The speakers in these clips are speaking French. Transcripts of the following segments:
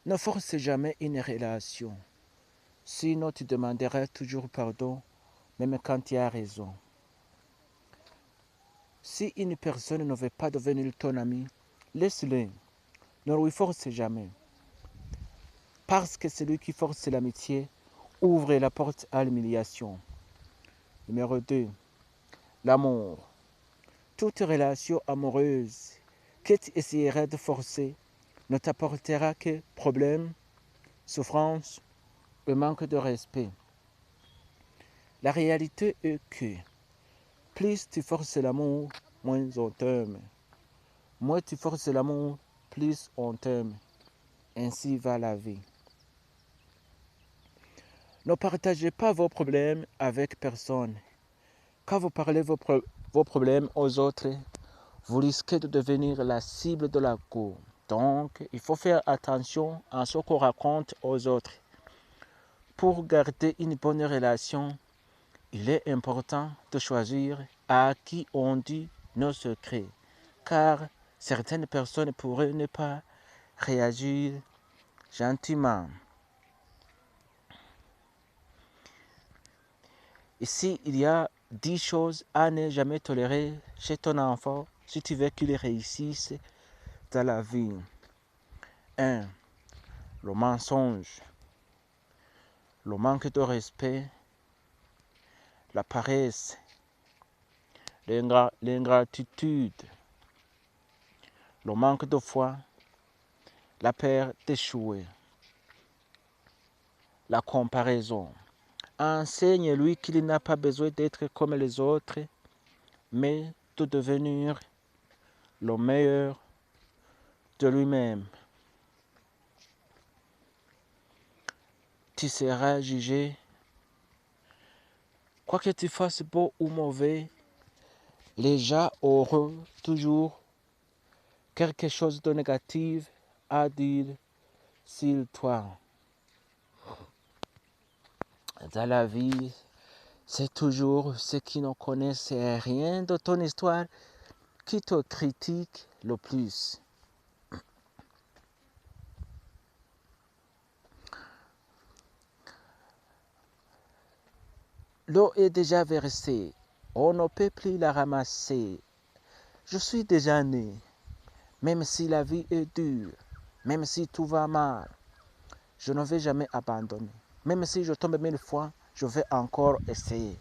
Ne force jamais une relation, sinon tu demanderas toujours pardon, même quand tu as raison. Si une personne ne veut pas devenir ton ami, laisse-le. Ne lui force jamais. Parce que celui qui force l'amitié ouvre la porte à l'humiliation. Numéro 2. L'amour. Toute relation amoureuse que tu essaieras de forcer ne t'apportera que problèmes, souffrances et manque de respect. La réalité est que plus tu forces l'amour, moins on t'aime. Moins tu forces l'amour, plus on t'aime. Ainsi va la vie. Ne partagez pas vos problèmes avec personne. Quand vous parlez vos problèmes aux autres, vous risquez de devenir la cible de la cour. Donc, il faut faire attention à ce qu'on raconte aux autres. Pour garder une bonne relation, il est important de choisir à qui on dit nos secrets, car certaines personnes pourraient ne pas réagir gentiment. Ici, il y a 10 choses à ne jamais tolérer chez ton enfant si tu veux qu'il réussisse dans la vie. 1. Le mensonge, le manque de respect, la paresse, l'ingratitude, le manque de foi, la peur d'échouer, la comparaison. Enseigne-lui qu'il n'a pas besoin d'être comme les autres, mais de devenir le meilleur de lui-même. Tu seras jugé. Quoi que tu fasses beau ou mauvais, les gens auront toujours quelque chose de négatif à dire sur toi. Dans la vie, c'est toujours ceux qui ne connaissent rien de ton histoire qui te critiquent le plus. L'eau est déjà versée, on ne peut plus la ramasser. Je suis déjà né, même si la vie est dure, même si tout va mal, je ne vais jamais abandonner. Même si je tombe 1000 fois, je vais encore essayer.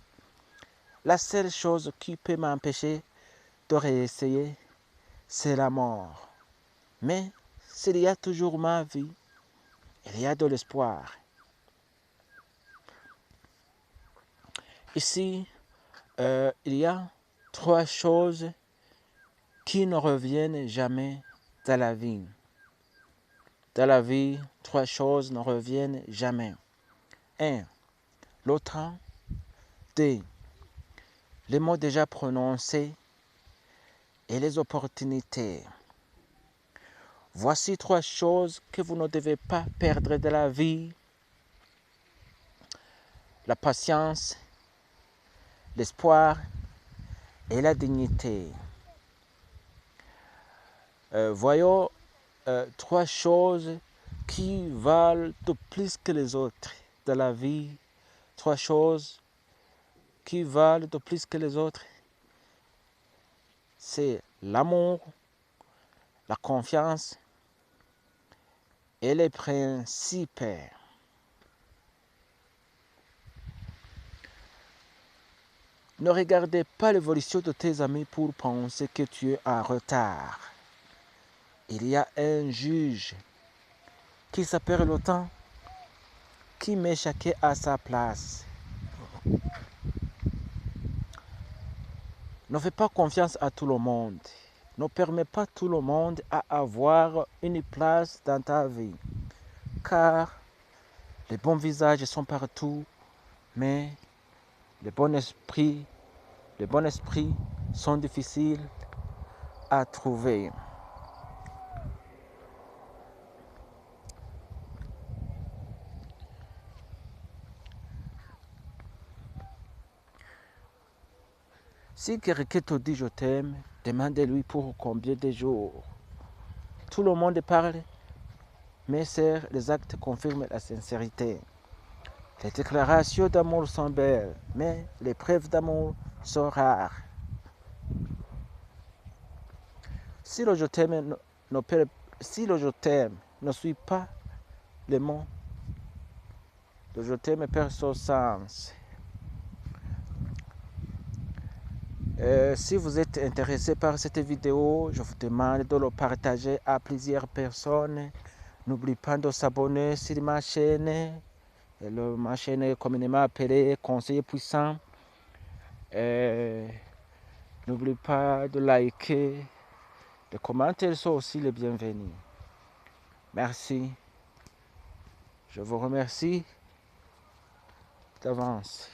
La seule chose qui peut m'empêcher de réessayer, c'est la mort. Mais s'il y a toujours ma vie, il y a de l'espoir. Ici, il y a 3 choses qui ne reviennent jamais dans la vie. Dans la vie, 3 choses ne reviennent jamais. 1. Le temps. 2. Les mots déjà prononcés et les opportunités. Voici 3 choses que vous ne devez pas perdre de la vie. La patience, l'espoir et la dignité. Voyons 3 choses qui valent de plus que les autres de la vie. 3 choses qui valent de plus que les autres. C'est l'amour, la confiance et les principes. Ne regardez pas l'évolution de tes amis pour penser que tu es en retard. Il y a un juge qui s'appelle le temps qui met chacun à sa place. Ne fais pas confiance à tout le monde. Ne permets pas tout le monde à avoir une place dans ta vie. Car les bons visages sont partout, mais les bons esprits sont difficiles à trouver. Si quelqu'un te dit je t'aime, demande-lui pour combien de jours. Tout le monde parle, Mes sœurs, les actes confirment la sincérité. Les déclarations d'amour sont belles, mais les preuves d'amour sont rares. Si le je t'aime ne suit pas les mots, le je t'aime perd son sens. Si vous êtes intéressé par cette vidéo, je vous demande de le partager à plusieurs personnes. N'oubliez pas de s'abonner sur ma chaîne. Ma chaîne est communément appelée Conseiller Puissant. N'oubliez pas de liker. Les commentaires sont aussi les bienvenus. Merci. Je vous remercie d'avance.